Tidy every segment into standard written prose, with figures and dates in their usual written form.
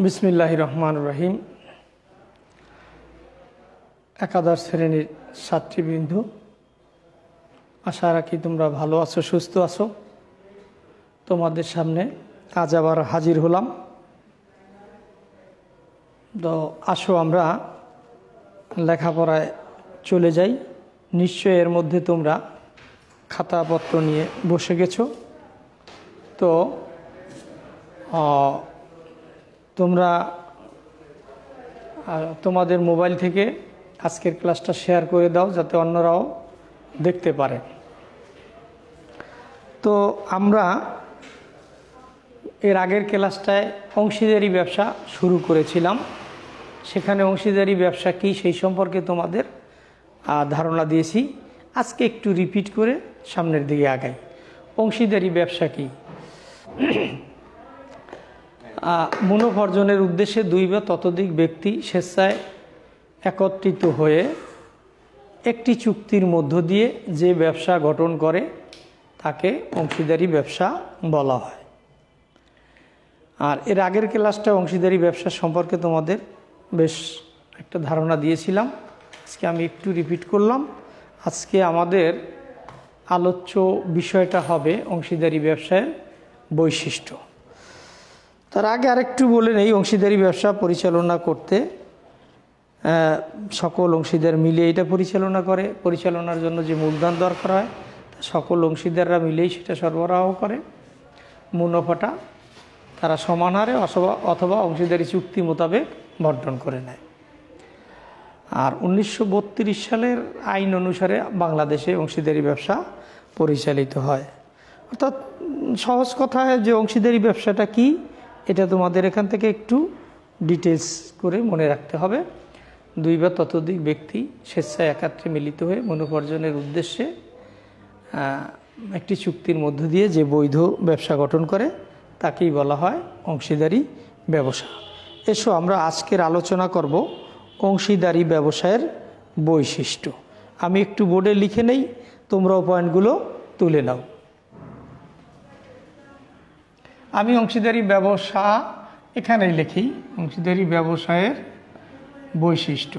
বিসমিল্লাহির রহমানির রহিম। একাদশ শ্রেণীর ছাত্রীবৃন্দ, আশা রাখি তোমরা ভালো আছো, সুস্থ আছো। তোমাদের সামনে আজ আবার হাজির হলাম। তো আসো আমরা লেখাপড়ায় চলে যাই। নিশ্চয় এর মধ্যে তোমরা খাতাপত্র নিয়ে বসে গেছো। তো তোমরা তোমাদের মোবাইল থেকে আজকের ক্লাসটা শেয়ার করে দাও, যাতে অন্যরাও দেখতে পারে। তো আমরা এর আগের ক্লাসটায় অংশীদারি ব্যবসা শুরু করেছিলাম। সেখানে অংশীদারি ব্যবসা কী সেই সম্পর্কে তোমাদের ধারণা দিয়েছি। আজকে একটু রিপিট করে সামনের দিকে আগাই। অংশীদারি ব্যবসা কী? মুনাফা অর্জনের উদ্দেশ্যে দুই বা ততোধিক ব্যক্তি স্বেচ্ছায় একত্রিত হয়ে একটি চুক্তির মধ্য দিয়ে যে ব্যবসা গঠন করে তাকে অংশীদারি ব্যবসা বলা হয়। আর এর আগের ক্লাসটা অংশীদারি ব্যবসা সম্পর্কে তোমাদের বেশ একটা ধারণা দিয়েছিলাম। আজকে আমি একটু রিপিট করলাম। আজকে আমাদের আলোচ্য বিষয়টা হবে অংশীদারি ব্যবসায়ের বৈশিষ্ট্য। তার আগে আরেকটু বলে নেই, অংশীদারি ব্যবসা পরিচালনা করতে সকল অংশীদার মিলে এটা পরিচালনার জন্য যে মূলধন দরকার হয় সকল অংশীদাররা মিলেই সেটা সরবরাহ করে। মুনাফাটা তারা সমান হারে অথবা অংশীদারি চুক্তি মোতাবেক বন্টন করে নেয়। আর 1932 সালের আইন অনুসারে বাংলাদেশে অংশীদারি ব্যবসা পরিচালিত হয়। অর্থাৎ সহজ কথায় যে অংশীদারি ব্যবসাটা কি, এটা তোমাদের এখান থেকে একটু ডিটেলস করে মনে রাখতে হবে। দুই বা ততোধিক ব্যক্তি স্বেচ্ছায় একাত্রে মিলিত হয়ে মুনাফা অর্জনের উদ্দেশ্যে একটি চুক্তির মধ্য দিয়ে যে বৈধ ব্যবসা গঠন করে তাকেই বলা হয় অংশীদারি ব্যবসা। এসো আমরা আজকের আলোচনা করব অংশীদারি ব্যবসায়ের বৈশিষ্ট্য। আমি একটু বোর্ডে লিখে নেই, তোমরাও পয়েন্টগুলো তুলে নাও। আমি অংশীদারি ব্যবসা এখানেই লিখি, অংশীদারি ব্যবসায়ের বৈশিষ্ট্য।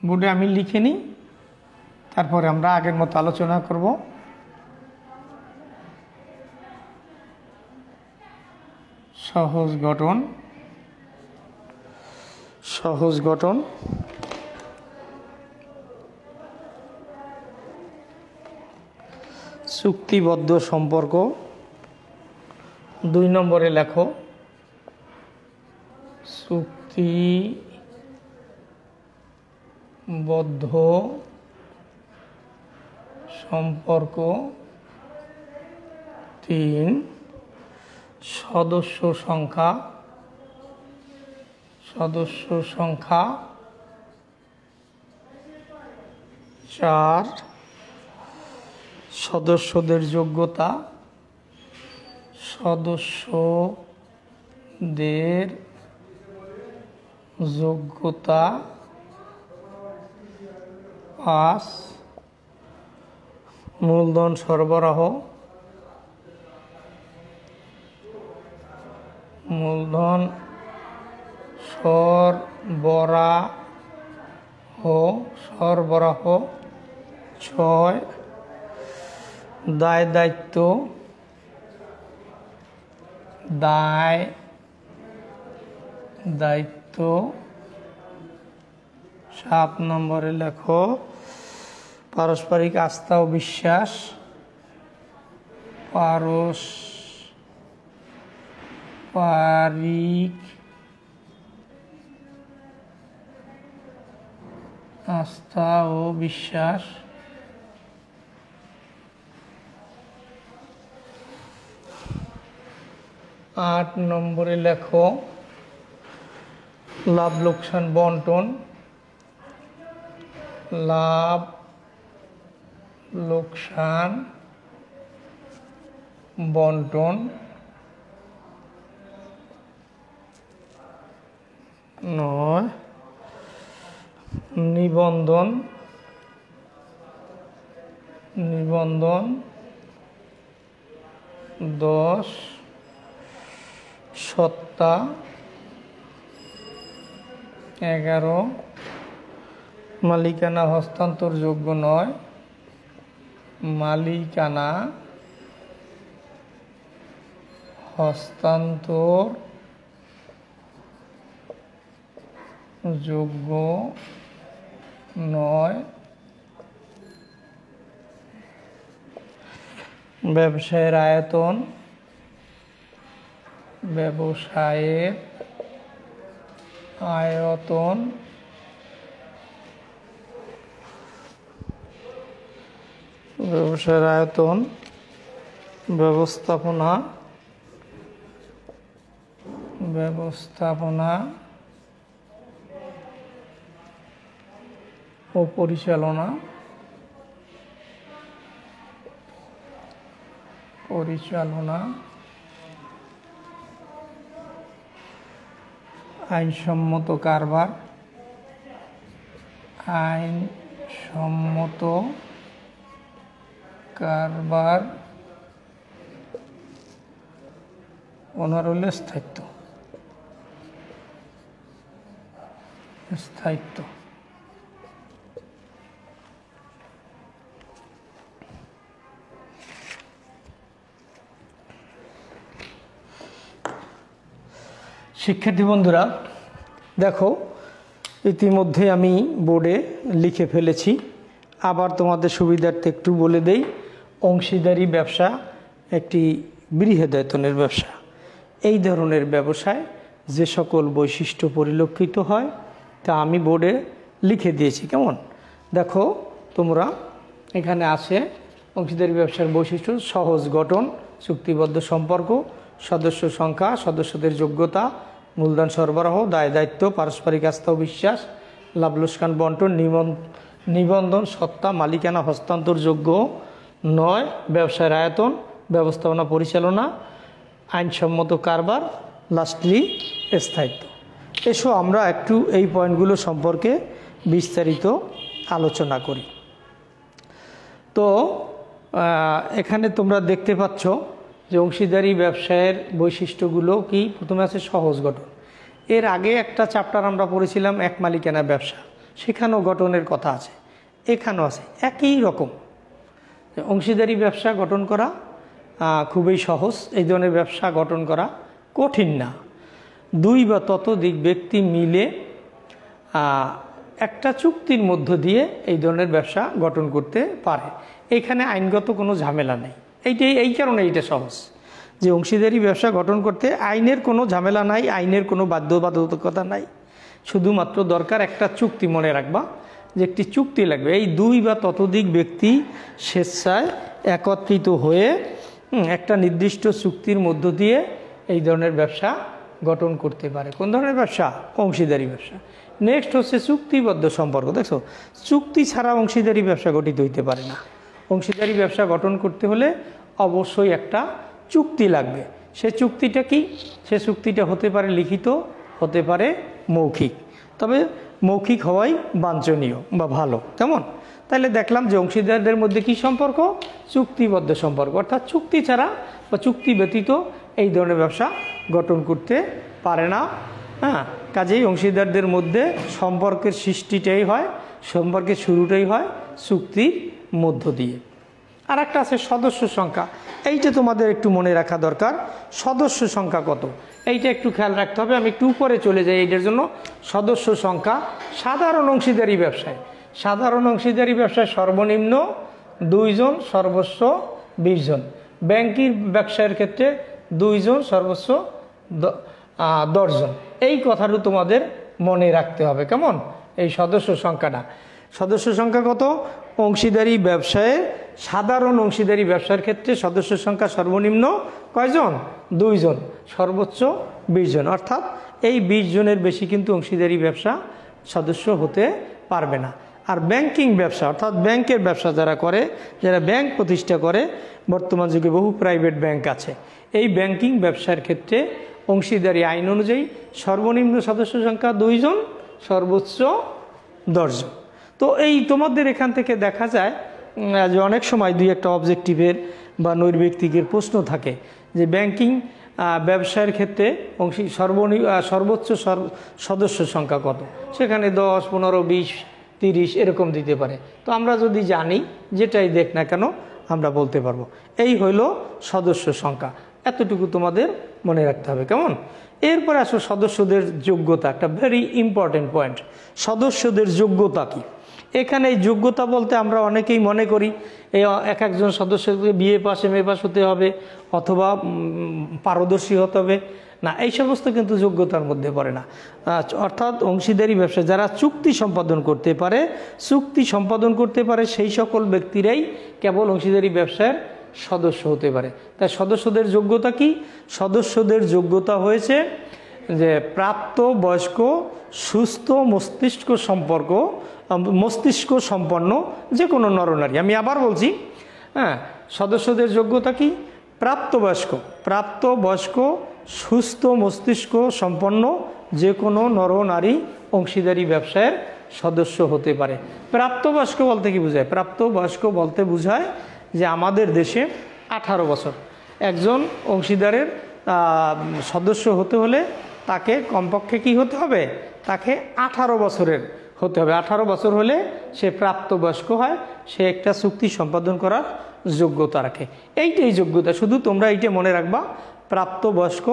বোর্ডে আমি লিখে নিই, তারপরে আমরা আগের মতো আলোচনা করব। সহজ গঠন, চুক্তিবদ্ধ সম্পর্ক। 2 নম্বরে লেখো চুক্তিবদ্ধ সম্পর্ক। 3 সদস্য সংখ্যা। 4 সদস্যদের যোগ্যতা। 5 মূলধন সরবরাহ। মূলধন সরবরাহ। 6 দায় দায়িত্ব। 7 নম্বরে লেখো পারস্পরিক আস্থা ও বিশ্বাস। পারস্পরিক আস্থা ও বিশ্বাস। 8 নম্বরে লেখো লাভ লোকসান বন্টন। লাভ লোকসান বন্টন। 9 নিবন্ধন 10 সত্তা 11 মালিকানা হস্তান্তরযোগ্য নয়, মালিকানা হস্তান্তর যোগ্য নয়, ব্যবসায়ের আয়তন ব্যবসায়ের আয়তন ব্যবসায়ের আয়তন ব্যবস্থাপনা ও পরিচালনা আইনসম্মত কারবার ওনার হলে স্থায়িত্ব শিক্ষার্থী বন্ধুরা দেখো, ইতিমধ্যে আমি বোর্ডে লিখে ফেলেছি, আবার তোমাদের সুবিধার্থে একটু বলে দেই। অংশীদারি ব্যবসা একটি বৃহদায়তনের ব্যবসা। এই ধরনের ব্যবসায় যে সকল বৈশিষ্ট্য পরিলক্ষিত হয় তা আমি বোর্ডে লিখে দিয়েছি। কেমন দেখো তোমরা, এখানে আছে অংশীদারি ব্যবসার বৈশিষ্ট্য: সহজ গঠন, চুক্তিবদ্ধ সম্পর্ক, সদস্য সংখ্যা, সদস্যদের যোগ্যতা, মূলধন সরবরাহ, দায় দায়িত্ব, পারস্পরিক আস্থা ও বিশ্বাস, লাভ লোকসান বন্টন, নিবন্ধন, সত্তা, মালিকানা হস্তান্তরযোগ্য নয়, ব্যবসায়ের আয়তন, ব্যবস্থাপনা পরিচালনা, আইনসম্মত কারবার, লাস্টলি স্থায়িত্ব। এসো আমরা একটু এই পয়েন্টগুলো সম্পর্কে বিস্তারিত আলোচনা করি। তো এখানে তোমরা দেখতে পাচ্ছ যে অংশীদারি ব্যবসায়ের বৈশিষ্ট্যগুলো কি। প্রথমে আছে সহজ গঠন। এর আগে একটা চ্যাপ্টার আমরা পড়েছিলাম এক মালিকানা ব্যবসা, সেখানেও গঠনের কথা আছে, এখানেও আছে একই রকম। অংশীদারি ব্যবসা গঠন করা খুবই সহজ, এই ধরনের ব্যবসা গঠন করা কঠিন না। 2 বা ততোধিক ব্যক্তি মিলে একটা চুক্তির মধ্য দিয়ে এই ধরনের ব্যবসা গঠন করতে পারে। এইখানে আইনগত কোনো ঝামেলা নেই। এই কারণে এইটা সহজ যে অংশীদারি ব্যবসা গঠন করতে আইনের কোনো ঝামেলা নাই, আইনের কোনো বাধ্যবাধকতা নাই। শুধুমাত্র দরকার একটা চুক্তি। মনে রাখবা যে একটি চুক্তি লাগবে। এই 2 বা ততোধিক ব্যক্তি স্বেচ্ছায় একত্রিত হয়ে একটা নির্দিষ্ট চুক্তির মধ্য দিয়ে এই ধরনের ব্যবসা গঠন করতে পারে। কোন ধরনের ব্যবসা? অংশীদারি ব্যবসা। নেক্সট হচ্ছে চুক্তিবদ্ধ সম্পর্ক। দেখো, চুক্তি ছাড়া অংশীদারি ব্যবসা গঠিত হইতে পারে না। অংশীদারি ব্যবসা গঠন করতে হলে অবশ্যই একটা চুক্তি লাগবে। সে চুক্তিটা কি? সে চুক্তিটা হতে পারে লিখিত, হতে পারে মৌখিক, তবে মৌখিক হওয়াই বাঞ্ছনীয় বা ভালো। কেমন? তাহলে দেখলাম যে অংশীদারদের মধ্যে কি সম্পর্ক? চুক্তিবদ্ধ সম্পর্ক, অর্থাৎ চুক্তি ছাড়া বা চুক্তি ব্যতীত এই ধরনের ব্যবসা গঠন করতে পারে না। কাজেই অংশীদারদের মধ্যে সম্পর্কের সৃষ্টিটাই হয়, সম্পর্কের শুরুটাই হয় চুক্তির মধ্য দিয়ে। আর একটা আছে সদস্য সংখ্যা। এইটা তোমাদের একটু মনে রাখা দরকার। সদস্য সংখ্যা কত এইটা একটু খেয়াল রাখতে হবে। আমি একটু উপরে চলে যাই এইটার জন্য। সদস্য সংখ্যা সাধারণ অংশীদারি ব্যবসায় সর্বনিম্ন 2 জন, সর্বোচ্চ 20 জন। ব্যাংকিং ব্যবসায়ের ক্ষেত্রে 2 জন, সর্বোচ্চ 10 জন। এই কথাটা তোমাদের মনে রাখতে হবে। কেমন? এই সদস্য সংখ্যা কত? অংশীদারি ব্যবসায়, সাধারণ অংশীদারি ব্যবসার ক্ষেত্রে সদস্য সংখ্যা সর্বনিম্ন কয়জন? 2 জন, সর্বোচ্চ 20 জন। অর্থাৎ এই 20 জনের বেশি কিন্তু অংশীদারি ব্যবসা সদস্য হতে পারবে না। আর ব্যাংকিং ব্যবসা, অর্থাৎ ব্যাংকের ব্যবসা যারা করে, যারা ব্যাংক প্রতিষ্ঠা করে, বর্তমান যুগে বহু প্রাইভেট ব্যাংক আছে, এই ব্যাংকিং ব্যবসার ক্ষেত্রে অংশীদারি আইন অনুযায়ী সর্বনিম্ন সদস্য সংখ্যা 2 জন, সর্বোচ্চ 10 জন। তো এই তোমাদের এখান থেকে দেখা যায় যে অনেক সময় 2-1টা অবজেক্টিভের বা নৈর্ব্যক্তিকের প্রশ্ন থাকে যে ব্যাংকিং ব্যবসায়ের ক্ষেত্রে সর্বোচ্চ সদস্য সংখ্যা কত, সেখানে 10, 15, 20, 30 এরকম দিতে পারে। তো আমরা যদি জানি যেটাই দেখ না কেন আমরা বলতে পারবো। এই হইল সদস্য সংখ্যা, এতটুকু তোমাদের মনে রাখতে হবে। কেমন? এরপরে আসো সদস্যদের যোগ্যতা, একটা ভেরি ইম্পর্টেন্ট পয়েন্ট। সদস্যদের যোগ্যতা কি? এখানে এই যোগ্যতা বলতে আমরা অনেকেই মনে করি এই এক একজন সদস্যকে BA পাস MA পাস হতে হবে অথবা পারদর্শী হতে হবে। না, এই সমস্ত কিন্তু যোগ্যতার মধ্যে পড়ে না। অর্থাৎ অংশীদারি ব্যবসা যারা চুক্তি সম্পাদন করতে পারে সেই সকল ব্যক্তিরাই কেবল অংশীদারি ব্যবসার সদস্য হতে পারে। তাই সদস্যদের যোগ্যতা কি? সদস্যদের যোগ্যতা হয়েছে যে প্রাপ্ত বয়স্ক সুস্থ মস্তিষ্ক সম্পন্ন যে কোনো নরনারী। আমি আবার বলছি, হ্যাঁ, সদস্যদের যোগ্যতা কি? প্রাপ্তবয়স্ক সুস্থ মস্তিষ্ক সম্পন্ন যে কোনো নরনারী অংশীদারি ব্যবসায়ের সদস্য হতে পারে। প্রাপ্তবয়স্ক বলতে কি বোঝায়? প্রাপ্তবয়স্ক বলতে বোঝায় যে আমাদের দেশে 18 বছর একজন অংশীদারের সদস্য হতে হলে তাকে কমপক্ষে কি হতে হবে? তাকে 18 বছরের হতে হবে। 18 বছর হলে সে প্রাপ্তবয়স্ক হয়, সে একটা চুক্তি সম্পাদন করার যোগ্যতা রাখে। এইটাই যোগ্যতা, শুধু তোমরা এইটা মনে রাখবা, প্রাপ্তবয়স্ক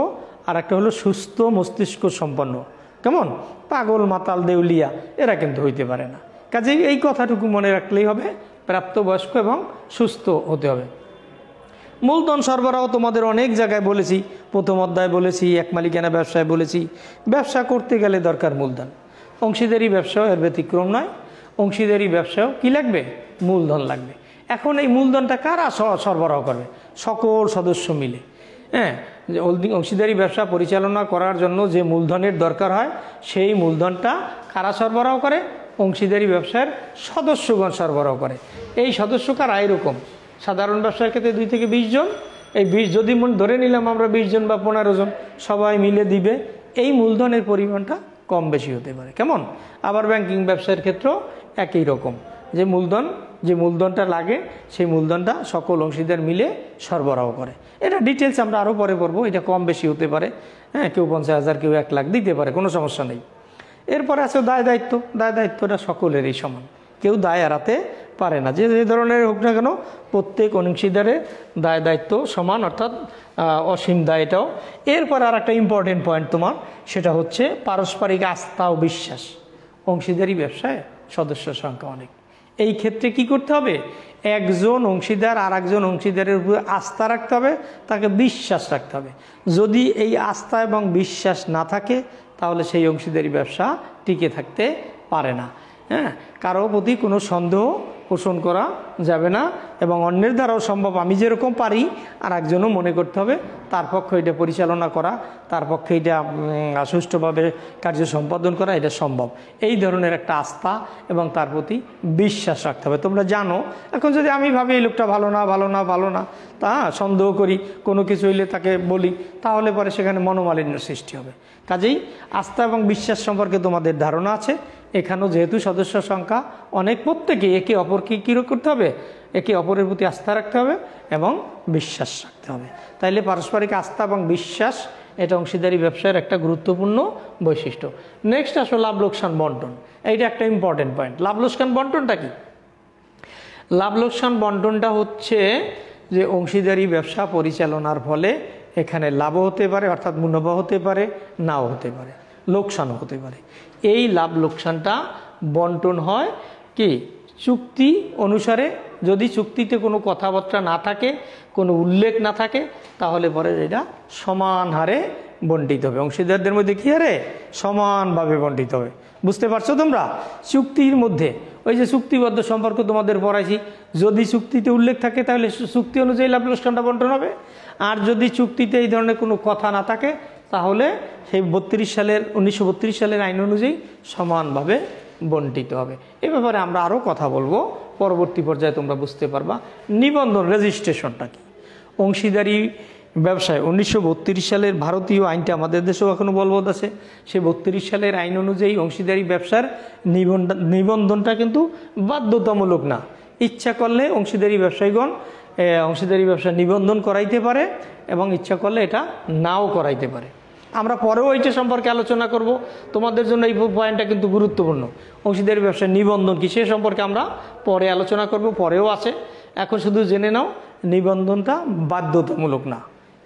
আর একটা হলো সুস্থ মস্তিষ্ক সম্পন্ন। কেমন? পাগল মাতাল দেউলিয়া এরা কিন্তু হইতে পারে না। কাজেই এই কথাটুকু মনে রাখলেই হবে, প্রাপ্তবয়স্ক এবং সুস্থ হতে হবে। মূলধন সরবরাহ তোমাদের অনেক জায়গায় বলেছি, প্রথম অধ্যায় বলেছি, এক মালিকানা ব্যবসায় বলেছি। ব্যবসা করতে গেলে দরকার মূলধন। অংশীদারি ব্যবসাও এর ব্যতিক্রম নয়। অংশীদারি ব্যবসাও কি লাগবে? মূলধন লাগবে। এখন এই মূলধনটা কারা সরবরাহ করবে? সকল সদস্য মিলে। হ্যাঁ, অংশীদারি ব্যবসা পরিচালনা করার জন্য যে মূলধনের দরকার হয় সেই মূলধনটা কারা সরবরাহ করে? অংশীদারি ব্যবসার সদস্যগণ সরবরাহ করে। এই সদস্য কারা? এরকম সাধারণ ব্যবসার ক্ষেত্রে 2 থেকে 20 জন। এই 20 যদি ধরে নিলাম আমরা 20 জন বা 15 জন সবাই মিলে দিবে, এই মূলধনের পরিমাণটা কম বেশি হতে পারে। কেমন? আবার ব্যাংকিং ব্যবসার ক্ষেত্রেও একই রকম, যে মূলধনটা লাগে সেই মূলধনটা সকল অংশীদার মিলে সরবরাহ করে। এটা ডিটেলস আমরা আরও পরে পড়বো, এটা কম বেশি হতে পারে। হ্যাঁ, কেউ 50,000 কেউ 1 লাখ দিতে পারে, কোনো সমস্যা নেই। এরপরে আছে দায় দায়িত্বটা সকলেরই সমান, কেউ দায় এড়াতে পারে না, যে ধরনের হোক না কেন প্রত্যেক অংশীদারের দায় দায়িত্ব সমান, অর্থাৎ অসীম দায় এটাও। এরপর আর একটা ইম্পর্টেন্ট পয়েন্ট তোমার, সেটা হচ্ছে পারস্পরিক আস্থা ও বিশ্বাস। অংশীদারি ব্যবসায় সদস্য সংখ্যা অনেক। এই ক্ষেত্রে কি করতে হবে? একজন অংশীদার আর একজন অংশীদারের উপরে আস্থা রাখতে হবে, তাকে বিশ্বাস রাখতে হবে। যদি এই আস্থা এবং বিশ্বাস না থাকে তাহলে সেই অংশীদারি ব্যবসা টিকে থাকতে পারে না। হ্যাঁ, কারো প্রতি কোনো সন্দেহ পোষণ করা যাবে না, এবং অন্যের দ্বারাও সম্ভব আমি যেরকম পারি আর একজনও মনে করতে হবে তার পক্ষে এটা পরিচালনা করা, তার পক্ষে এটা সুষ্ঠুভাবে কার্য সম্পাদন করা এটা সম্ভব। এই ধরনের একটা আস্থা এবং তার প্রতি বিশ্বাস রাখতে হবে। তোমরা জানো, এখন যদি আমি ভাবি এই লোকটা ভালো না তা সন্দেহ করি, কোনো কিছু হইলে তাকে বলি, তাহলে পরে সেখানে মনোমালিন্য সৃষ্টি হবে। কাজেই আস্থা এবং বিশ্বাস সম্পর্কে তোমাদের ধারণা আছে। এখানেও যেহেতু সদস্য সংখ্যা অনেক, প্রত্যেকে একে অপরকে কী করতে হবে? একে অপরের প্রতি আস্থা রাখতে হবে এবং বিশ্বাস রাখতে হবে। তাইলে পারস্পরিক আস্থা এবং বিশ্বাস এটা অংশীদারি ব্যবসায়ের একটা গুরুত্বপূর্ণ বৈশিষ্ট্য। নেক্সট আসলে লাভ লোকসান বন্টন। এইটা একটা ইম্পর্টেন্ট পয়েন্ট। লাভ লোকসান বন্টনটা কি? লাভ লোকসান বন্টনটা হচ্ছে যে অংশীদারি ব্যবসা পরিচালনার ফলে এখানে লাভও হতে পারে, অর্থাৎ মুনাফা হতে পারে, নাও হতে পারে, লোকসানও হতে পারে। এই লাভ লোকসানটা বন্টন হয় কি? চুক্তি অনুসারে। যদি চুক্তিতে কোনো কথাবার্তা না থাকে, কোনো উল্লেখ না থাকে, তাহলে পরে এটা সমান হারে বন্টিত হবে। অংশীদারদের মধ্যে কী হারে? সমানভাবে বন্টিত হবে। বুঝতে পারছো তোমরা? চুক্তির মধ্যে ওই যে চুক্তিবদ্ধ সম্পর্ক তোমাদের পড়াইছি, যদি চুক্তিতে উল্লেখ থাকে তাহলে চুক্তি অনুযায়ী লাভ লোকসানটা বন্টন হবে। আর যদি চুক্তিতে এই ধরনের কোনো কথা না থাকে তাহলে সেই 1932 সালের আইন অনুযায়ী সমানভাবে বন্টিত হবে। এ ব্যাপারে আমরা আরও কথা বলবো পরবর্তী পর্যায়ে, তোমরা বুঝতে পারবা। নিবন্ধন রেজিস্ট্রেশনটা কি? অংশীদারি ব্যবসায় 1932 সালের ভারতীয় আইনটা আমাদের দেশেও এখনও বলবৎ আছে। সেই 32 সালের আইন অনুযায়ী অংশীদারি ব্যবসার নিবন্ধনটা কিন্তু বাধ্যতামূলক না। ইচ্ছা করলে অংশীদারি ব্যবসায়ীগণ অংশীদারি ব্যবসা নিবন্ধন করাইতে পারে এবং ইচ্ছা করলে এটা নাও করাইতে পারে। আমরা পরেও এইটা সম্পর্কে আলোচনা করব, তোমাদের জন্য এই পয়েন্টটা কিন্তু গুরুত্বপূর্ণ। অংশীদারি ব্যবসার নিবন্ধন কি সে সম্পর্কে আমরা পরে আলোচনা করব, পরেও আছে। এখন শুধু জেনে নাও নিবন্ধনটা বাধ্যতামূলক না,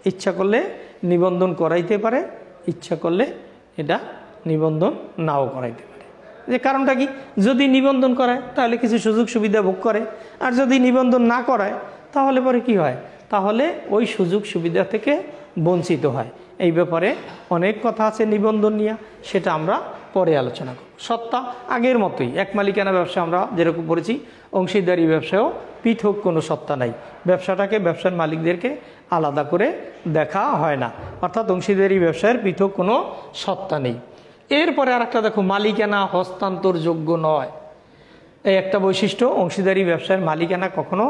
ইচ্ছা করলে নিবন্ধন করাইতে পারে, ইচ্ছা করলে এটা নিবন্ধন নাও করাইতে পারে। যে কারণটা কি, যদি নিবন্ধন করায় তাহলে কিছু সুযোগ সুবিধা ভোগ করে, আর যদি নিবন্ধন না করায় তাহলে পরে কি হয়, তাহলে ওই সুযোগ সুবিধা থেকে বঞ্চিত হয়। এই ব্যাপারে অনেক কথা আছে নিবন্ধন নিয়ে, সেটা আমরা পরে আলোচনা করব। সত্তা আগের মতোই, এক মালিকানা ব্যবসা আমরা যেরকম পড়েছি, অংশীদারি ব্যবসায়ও পৃথক কোনো সত্তা নাই। ব্যবসাটাকে, ব্যবসার মালিকদেরকে আলাদা করে দেখা হয় না, অর্থাৎ অংশীদারি ব্যবসায়ের পৃথক কোনো সত্তা নেই। এরপরে আর একটা দেখো, মালিকানা হস্তান্তরযোগ্য নয়। এই একটা বৈশিষ্ট্য, অংশীদারি ব্যবসায়ের মালিকানা কখনো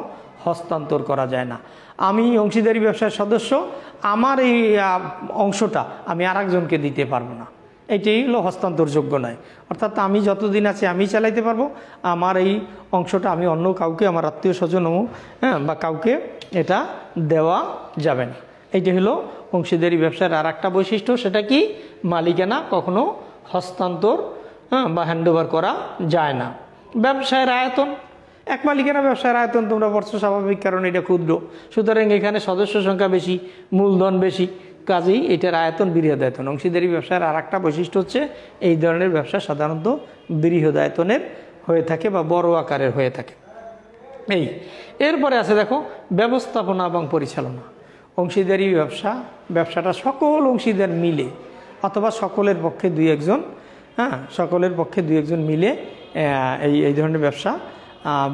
হস্তান্তর করা যায় না। আমি অংশীদারি ব্যবসার সদস্য, আমার এই অংশটা আমি আরেকজনকে দিতে পারবো না, এটাই হলো হস্তান্তরযোগ্য নয়। অর্থাৎ আমি যতদিন আছি আমি চালাইতে পারবো, আমার এই অংশটা আমি অন্য কাউকে, আমার আত্মীয় স্বজন বা কাউকে এটা দেওয়া যাবে না। এইটা হলো অংশীদারি ব্যবসার আর একটা বৈশিষ্ট্য, সেটা কি, মালিকানা কখনো হস্তান্তর বা হ্যান্ডওভার করা যায় না। ব্যবসায়ের আয়তন, এক মালিকানা ব্যবসায়ের আয়তন তোমরা পড়ছো, স্বাভাবিক, কারণ এটা ক্ষুদ্র, সুতরাং এখানে সদস্য সংখ্যা বেশি, মূলধন বেশি, কাজেই এটার আয়তন বৃহদায়তন। অংশীদারি ব্যবসার আর একটা বৈশিষ্ট্য হচ্ছে এই ধরনের ব্যবসা সাধারণত বৃহদায়তনের হয়ে থাকে বা বড় আকারের হয়ে থাকে। এরপরে আছে দেখো ব্যবস্থাপনা এবং পরিচালনা। অংশীদারি ব্যবসাটা সকল অংশীদার মিলে অথবা সকলের পক্ষে দুই একজন মিলে এই ধরনের ব্যবসা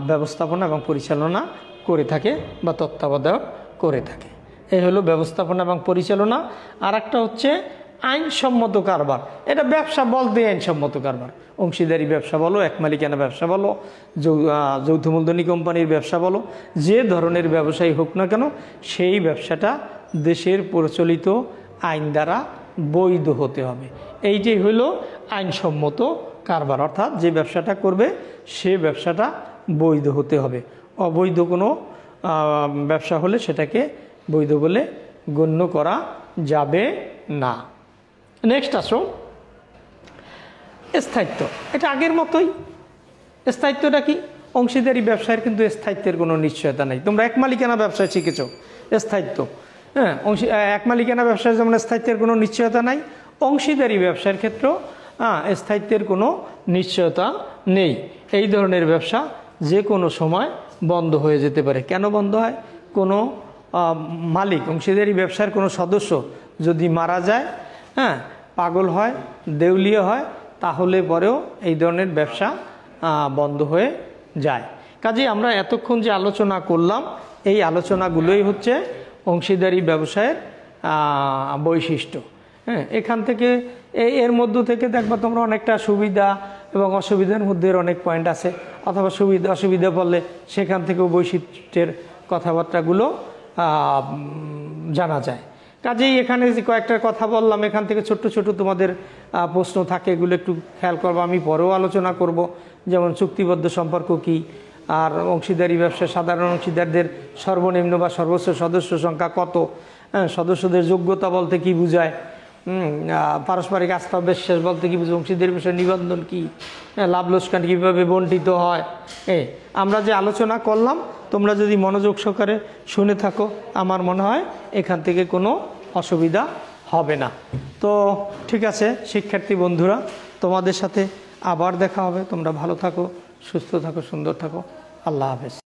ব্যবস্থাপনা এবং পরিচালনা করে থাকে বা তত্ত্বাবধায়ক করে থাকে। এই হলো ব্যবস্থাপনা এবং পরিচালনা। আর একটা হচ্ছে আইনসম্মত কারবার। এটা ব্যবসা বলতে আইনসম্মত কারবার, অংশীদারি ব্যবসা বলো, এক মালিকানা ব্যবসা বলো, যৌথ মূলধনী কোম্পানির ব্যবসা বলো, যে ধরনের ব্যবসায়ী হোক না কেন, সেই ব্যবসাটা দেশের প্রচলিত আইন দ্বারা বৈধ হতে হবে। এইটাই হলো আইনসম্মত কারবার, অর্থাৎ যে ব্যবসাটা করবে সে ব্যবসাটা বৈধ হতে হবে। অবৈধ কোনো ব্যবসা হলে সেটাকে বৈধ বলে গণ্য করা যাবে না। নেক্সট আসো স্থায়িত্ব। এটা আগের মতোই। স্থায়িত্বটা কি, অংশীদারি ব্যবসায়ের কিন্তু স্থায়িত্বের কোনো নিশ্চয়তা নেই। তোমরা এক মালিকানা ব্যবসায় শিখেছো স্থায়িত্ব, এক মালিকানা ব্যবসায় যেমন স্থায়িত্বের কোনো নিশ্চয়তা নাই, অংশীদারি ব্যবসার ক্ষেত্রেও স্থায়িত্বের কোনো নিশ্চয়তা নেই। এই ধরনের ব্যবসা যে কোনো সময় বন্ধ হয়ে যেতে পারে। কেন বন্ধ হয়, কোনো মালিক, অংশীদারি ব্যবসার কোনো সদস্য যদি মারা যায়, পাগল হয়, দেউলিয়া হয়, তাহলে পরেও এই ধরনের ব্যবসা বন্ধ হয়ে যায়। কাজেই আমরা এতক্ষণ যে আলোচনা করলাম, এই আলোচনাগুলোই হচ্ছে অংশীদারি ব্যবসায়ের বৈশিষ্ট্য। এখান থেকে এর মধ্য থেকে দেখবা তোমরা অনেকটা সুবিধা এবং অসুবিধার মধ্যে অনেক পয়েন্ট আছে, অথবা সুবিধা অসুবিধা বললে সেখান থেকেও বৈশিষ্ট্যের কথাবার্তাগুলো জানা যায়। কাজেই এখানে যে কয়েকটা কথা বললাম, এখান থেকে ছোট্ট ছোট তোমাদের প্রশ্ন থাকে, এগুলো একটু খেয়াল করবো, আমি পরেও আলোচনা করব। যেমন চুক্তিবদ্ধ সম্পর্ক কি, আর অংশীদারি ব্যবসায় সাধারণ অংশীদারদের সর্বনিম্ন বা সর্বোচ্চ সদস্য সংখ্যা কত, সদস্যদের যোগ্যতা বলতে কি বোঝায়, পারস্পরিক আস্থা বিশ্বাস বলতে কি বুঝি, অংশীদারি ব্যবসায় নিবন্ধন কি, লাভ লোকসান কীভাবে বণ্টিত হয়। আমরা যে আলোচনা করলাম তোমরা যদি মনোযোগ সহকারে শুনে থাকো, আমার মনে হয় এখান থেকে কোনো অসুবিধা হবে না। তো ঠিক আছে শিক্ষার্থী বন্ধুরা, তোমাদের সাথে আবার দেখা হবে। তোমরা ভালো থাকো, সুস্থ থাকো, সুন্দর থাকো। আল্লাহ হাফেজ।